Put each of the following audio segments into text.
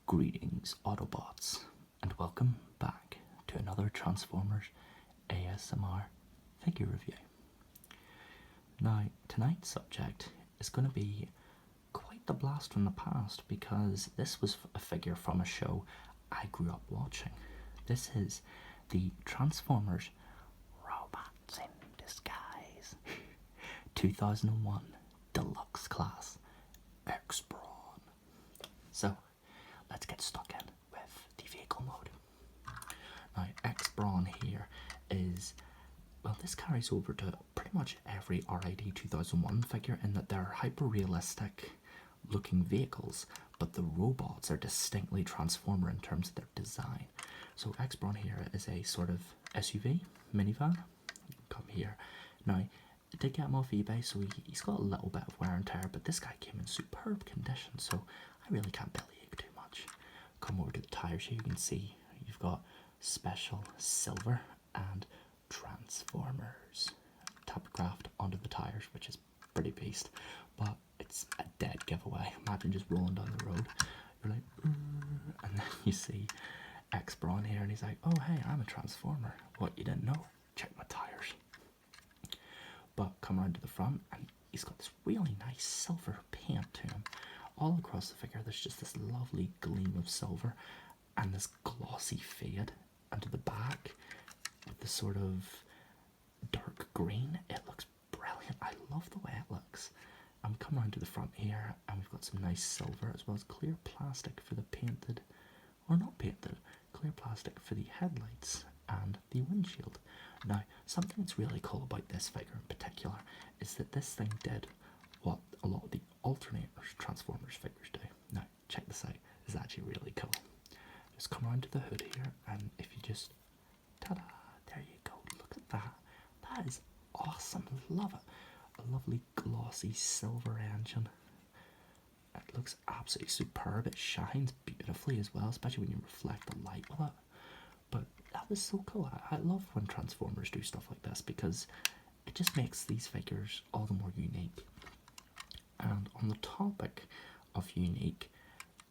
Greetings, Autobots, and welcome back to another Transformers ASMR figure review. Now, tonight's subject is going to be quite the blast from the past because this was a figure from a show I grew up watching. This is the Transformers Robots in Disguise 2001 Deluxe Class X-Brawn. So, let's get stuck in with the vehicle mode. Now, X-Brawn here is, well, this carries over to pretty much every R.I.D 2001 figure in that they're hyper-realistic looking vehicles, but the robots are distinctly Transformer in terms of their design. So X-Brawn here is a sort of SUV, minivan. Come here. Now, I did get him off eBay, so he's got a little bit of wear and tear, but this guy came in superb condition, so I really can't bellyache too much. Come over to the tyres here, you can see you've got special silver and Transformers typographed onto the tyres, which is pretty beast, but it's a dead giveaway. Imagine just rolling down the road, you're like, and then you see X-Brawn here, and he's like, oh hey, I'm a Transformer. What, you didn't know? Check my tyres. But come around to the front, and he's got this really nice silver paint to him. All across the figure, there's just this lovely gleam of silver and this glossy fade. And to the back, with this sort of dark green, it looks brilliant. I love the way it looks. And we come around to the front here, and we've got some nice silver as well as clear plastic for the painted, or not painted, clear plastic for the headlights and the windshield. Now, something that's really cool about this figure in particular is that this thing did what a lot of the alternators Transformers figures do. Now, check this out. It's actually really cool. Just come around to the hood here, and if you just, ta-da, there you go. Look at that. That is awesome. Love it. A lovely glossy silver engine. It looks absolutely superb. It shines beautifully as well, especially when you reflect the light with it. But that was so cool. I love when Transformers do stuff like this because it just makes these figures all the more unique. And on the topic of unique,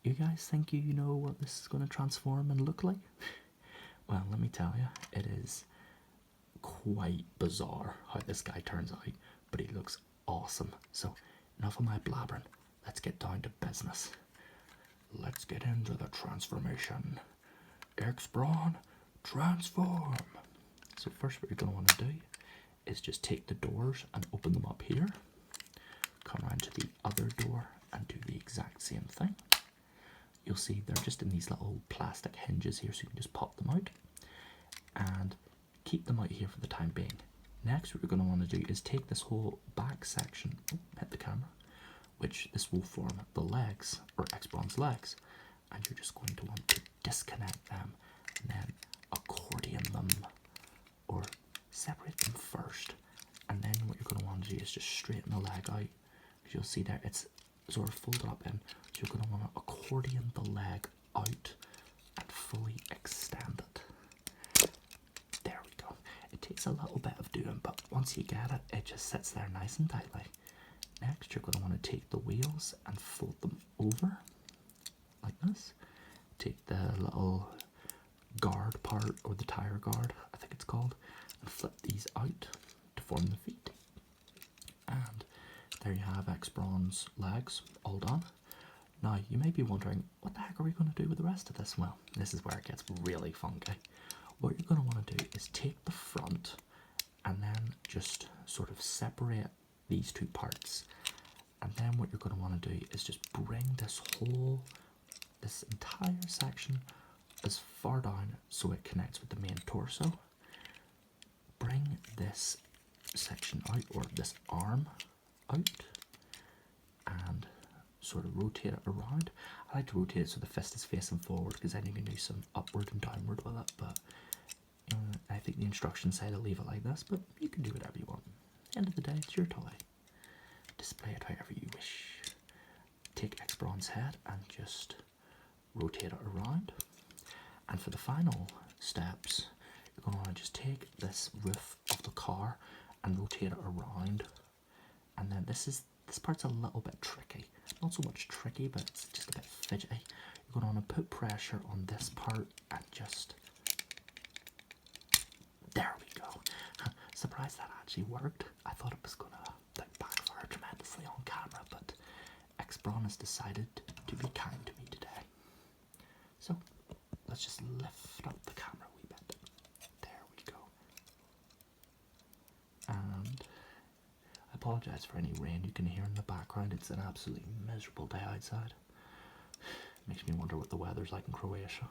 you guys think you know what this is going to transform and look like? Well, let me tell you, it is quite bizarre how this guy turns out, but he looks awesome. So, enough of my blabbering. Let's get down to business. Let's get into the transformation. X-Brawn, transform! So first what you're going to want to do is just take the doors and open them up here. Come around to the other door and do the exact same thing. You'll see they're just in these little plastic hinges here, so you can just pop them out and keep them out here for the time being. Next, what you're going to want to do is take this whole back section, hit the camera, which this will form the legs, or X-Brawn's legs, and you're just going to want to disconnect them and then accordion them, or separate them first, and then what you're going to want to do is just straighten the leg out. You'll see there it's sort of folded up in, so you're going to want to accordion the leg out and fully extend it. There we go. It takes a little bit of doing, but once you get it, it just sits there nice and tightly. Next, you're going to want to take the wheels and fold them over like this. Take the little guard part, or the tire guard, I think it's called, and flip these out to form the feet. And there you have X-Brawn's legs all done. Now, you may be wondering, what the heck are we going to do with the rest of this? Well, this is where it gets really funky. What you're going to want to do is take the front and then just sort of separate these two parts. And then what you're going to want to do is just bring this entire section as far down so it connects with the main torso. Bring this section out, or this arm out, and sort of rotate it around. I like to rotate it so the fist is facing forward because then you can do some upward and downward with it, but I think the instructions say to leave it like this, but you can do whatever you want. At the end of the day, it's your toy. Display it however you wish. Take X-Brawn's head and just rotate it around. And for the final steps, you're going to want to just take this roof of the car and rotate it around. And then this part's a little bit tricky. Not so much tricky, but it's just a bit fidgety. You're going to put pressure on this part and just... There we go. Surprised that actually worked. I thought it was going to like backfire tremendously on camera, but X-Brawn has decided to be kind to me today. So let's just lift up the camera a wee bit. There we go. And I apologise for any rain you can hear in the background. It's an absolutely miserable day outside. Makes me wonder what the weather's like in Croatia.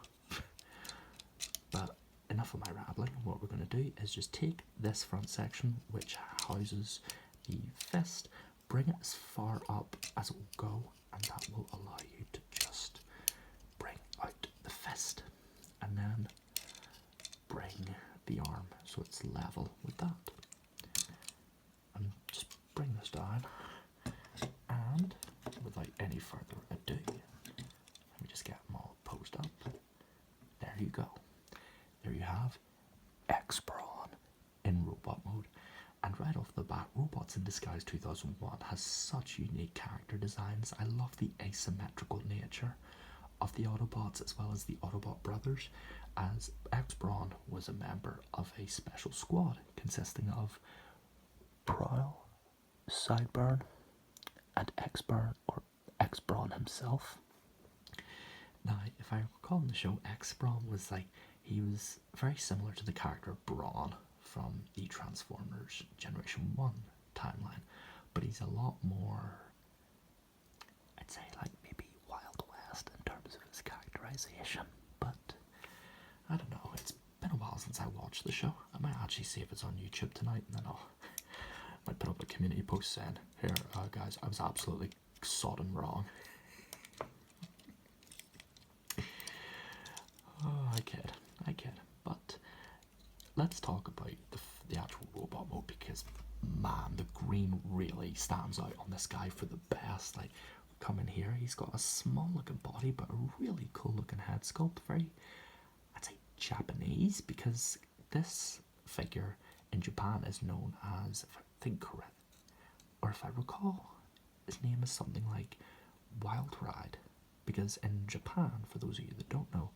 But enough of my rambling. What we're going to do is just take this front section, which houses the fist, bring it as far up as it will go, and that will allow you to just bring out the fist, and then bring the arm so it's level with that. And just bring this down, and without any further ado, let me just get them all posed up. There you go. There you have X-Brawn in robot mode. And right off the bat, Robots in Disguise 2001 has such unique character designs. I love the asymmetrical nature of the Autobots as well as the Autobot brothers, as X-Brawn was a member of a special squad consisting of Prowl, Sideburn, and X-Brawn himself. Now, if I recall in the show, X-Brawn was like, he was very similar to the character Brawn from the Transformers Generation 1 timeline, but he's a lot more, I'd say, like maybe Wild West in terms of his characterization, but I don't know, it's been a while since I watched the show. I might actually see if it's on YouTube tonight, and then might put up a community post saying, here guys, I was absolutely sodden wrong. Oh, I kid, but let's talk about the actual robot mode, because man, the green really stands out on this guy for the best. Like, come in here, he's got a small looking body but a really cool looking head sculpt, very, I'd say, Japanese, because this figure in Japan is known as, if I think correct, or if I recall, his name is something like R.I.D, because in Japan, for those of you that don't know,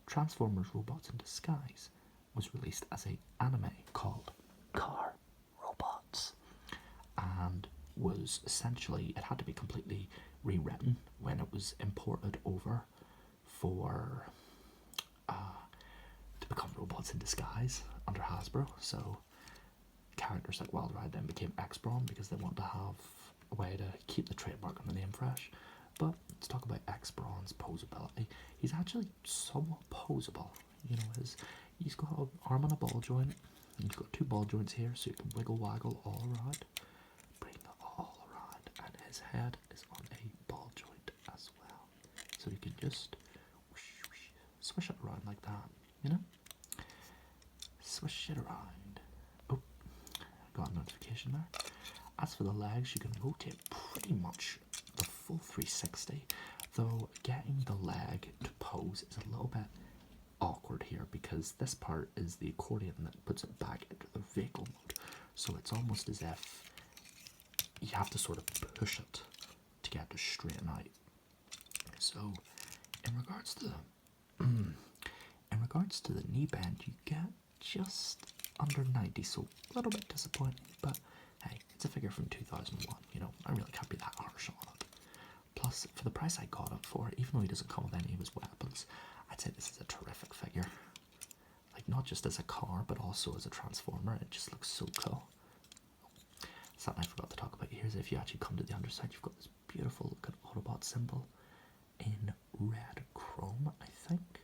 Transformers Robots in Disguise was released as an anime called Car Robots, and was essentially, it had to be completely rewritten when it was imported over for to become Robots in Disguise under Hasbro. So characters like R.I.D then became X-Brawn because they wanted to have a way to keep the trademark on the name fresh. But let's talk about X-Brawn's posability. He's actually somewhat posable. You know, he's got an arm and a ball joint. He's got two ball joints here, so you can wiggle waggle all around. Bring that all around. And his head is on a ball joint as well. So you can just whoosh, whoosh, swish it around like that, you know? Swish it around. Oh, got a notification there. As for the legs, you can rotate pretty much the full 360, though getting the leg to pose is a little bit awkward here, because this part is the accordion that puts it back into the vehicle mode, so it's almost as if you have to sort of push it to get it to straighten out. So in regards to the knee bend, you get just under 90, so a little bit disappointing, but hey, it's a figure from 2001, you know, I really can't be that harsh on it. Plus, for the price I got it for, even though he doesn't come with any of his weapons, I'd say this is a terrific figure. Like, not just as a car, but also as a Transformer, it just looks so cool. Something I forgot to talk about here is if you actually come to the underside, you've got this beautiful looking Autobot symbol in red chrome, I think.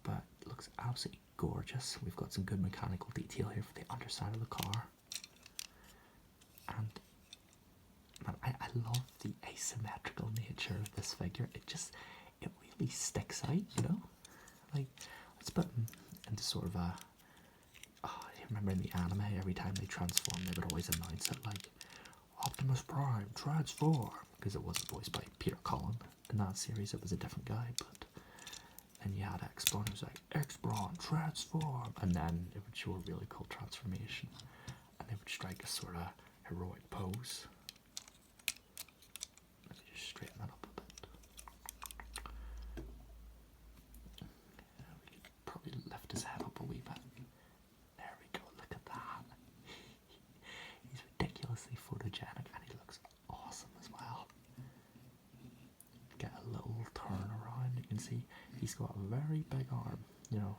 But it looks absolutely gorgeous. We've got some good mechanical detail here for the underside of the car. And man, I love the asymmetrical nature of this figure. It really sticks out, you know? Like, let's put him into sort of a, I remember in the anime, every time they transform, they would always announce it like, Optimus Prime, transform, because it wasn't voiced by Peter Cullen. In that series, it was a different guy, but then you had X-Brawn, who was like, X-Brawn, transform, and then it would show a really cool transformation, and they would strike a sort of heroic pose. Let me just straighten that up a bit. get a little turn around. You can see he's got a very big arm, you know,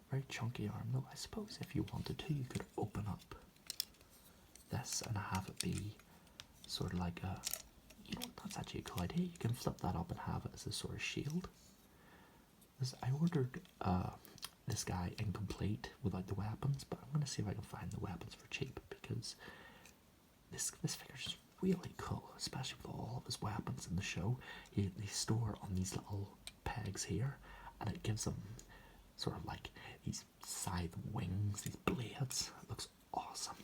very chunky arm. Though I suppose if you wanted to, you could open up this and have it be sort of like a, you know, that's actually a cool idea. You can flip that up and have it as a sort of shield. I ordered this guy incomplete without the weapons, but I'm going to see if I can find the weapons for cheap, because this figure's just really cool, especially with all of his weapons in the show. They store on these little pegs here, and it gives them sort of like these scythe wings, these blades. It looks awesome.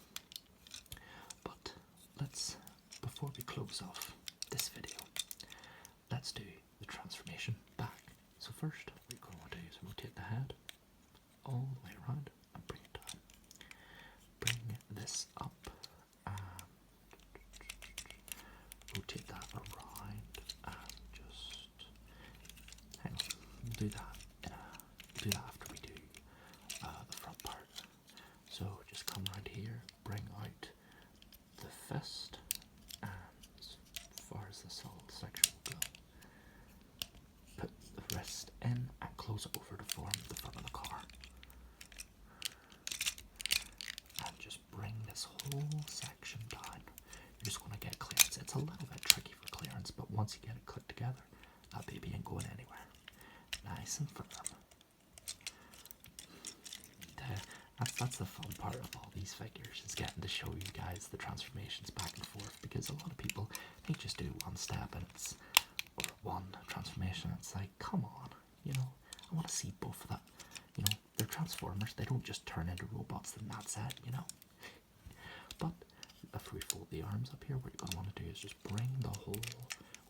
But let's, before we close off this video, let's do the transformation back. So first, what we're going to do is rotate the head all the way around and bring it down. Bring this up and rotate that around and just hang on. We'll do that. We'll do that after we do the front part. So just come right here, bring out the fist, and as far as this whole section will go, put the wrist in and close it over to form the front of the car. And just bring this whole section down. You're just going to get clearance. It's a little bit tricky for clearance, but once you get it clicked together, that baby ain't going anywhere. Nice and firm. That's the fun part of all these figures, is getting to show you guys the transformations back and forth, because a lot of people, they just do one step and it's, or one transformation, it's like, come on, you know, I want to see both of that. You know, they're transformers, they don't just turn into robots and that's it, you know. But if we fold the arms up here, what you're going to want to do is just bring the whole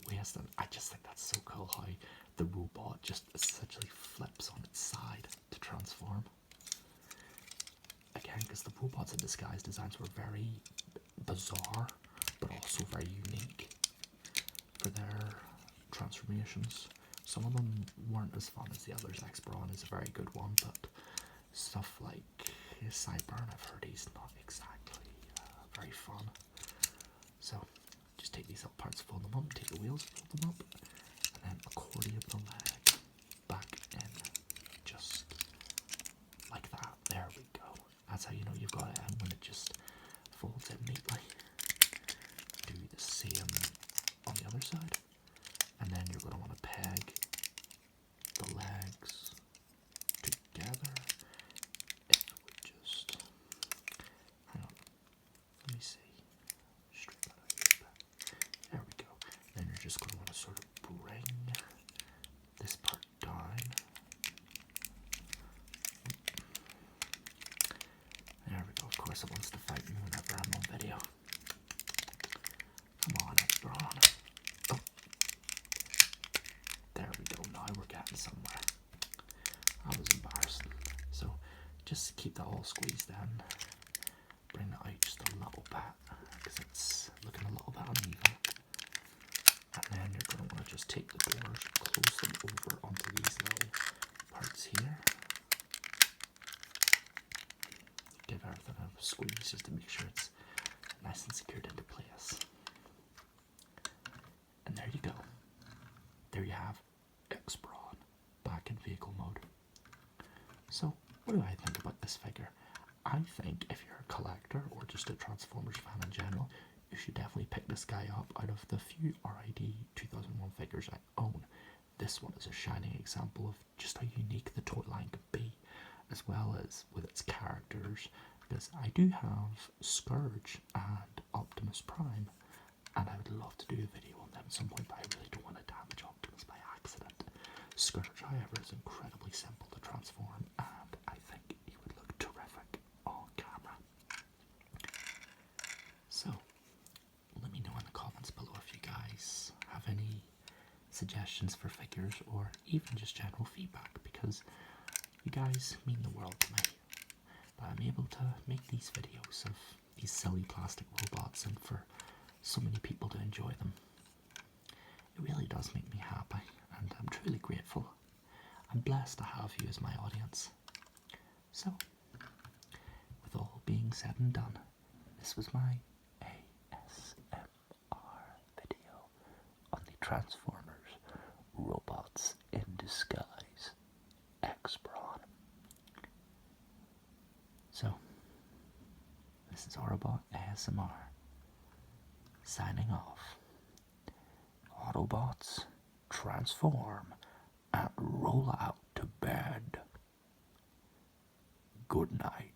waist, and I just think that's so cool how the robot just essentially flips on its side to transform. Again, because the robots in Disguise designs were very bizarre, but also very unique for their transformations. Some of them weren't as fun as the others. X-Brawn is a very good one, but stuff like Cyburn, I've heard he's not exactly very fun. So just take these little parts, fold them up, take the wheels, fold them up, and then accordion the leg back in, just like that. There we go. That's how you know you've got it in, when it just folds in neatly. Do the same on the other side, and then you're going to want to peg the legs together. If we just, hang on, let me see, straighten that out a bit. There we go. Then you're just going to want to sort of bring this part down. There we go. Of course it wants to fight me whenever I'm on video. Come on, X-Brawn. Oh. There we go. Now we're getting somewhere. That was embarrassing. So just keep that all squeezed in. Bring that out just a little bit, because it's looking a little bit uneven. And then you're going to want to just take the doors, close them over onto these little parts here. Give everything a squeeze just to make sure it's nice and secured into place. And there you go. There you have X-Brawn back in vehicle mode. So, what do I think about this figure? I think if you're a collector or just a Transformers fan in general, you should definitely pick this guy up. Out of the few R.I.D 2001 figures I own, this one is a shining example of just how unique the toy line can be, as well as with its characters, because I do have Scourge and Optimus Prime, and I would love to do a video on them at some point, but I really don't want to damage Optimus by accident. Scourge, however, is incredibly simple to transform, and I think he would look terrific on camera. So, let me know in the comments below if you guys have any suggestions for figures, or even just general feedback, because you guys mean the world to me. But I'm able to make these videos of these silly plastic robots, and for so many people to enjoy them. It really does make me happy, and I'm truly grateful. I'm blessed to have you as my audience. So, with all being said and done, this was my ASMR video on the Transformers this is Autobot ASMR, signing off. Autobots, transform and roll out to bed. Good night.